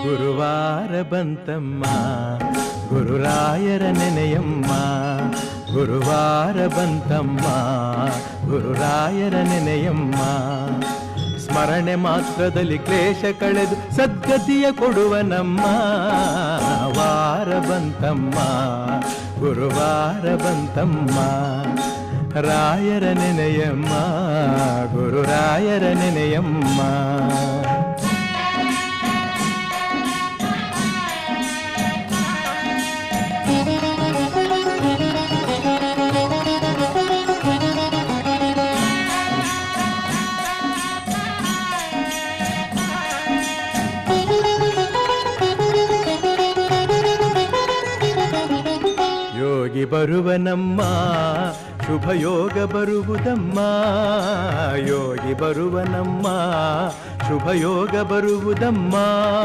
ಗುರುವಾರ ಬಂತಮ್ಮ ಗುರುರಾಯರ ನೆನೆಯಮ್ಮ. ಗುರುವಾರ ಬಂತಮ್ಮ ಗುರುರಾಯರ ನೆನೆಯಮ್ಮ. ಸ್ಮರಣೆ ಮಾತ್ರದಲ್ಲಿ ಕ್ಲೇಶ ಕಳೆದು ಸದ್ಗತಿಯ ಕೊಡುವ ನಮ್ಮ ವಾರ ಬಂತಮ್ಮ ಗುರುವಾರ ಬಂತಮ್ಮ. ರಾಯರ ನೆನೆಯಮ್ಮ ಗುರುರಾಯರ ನೆನೆಯಮ್ಮ. ಯೋಗಿ ಬರುವನಮ್ಮ ಶುಭಯೋಗ ಬರುವುದಮ್ಮ. ಯೋಗಿ ಬರುವನಮ್ಮ ಶುಭಯೋಗ ಬರುವುದಮ್ಮ.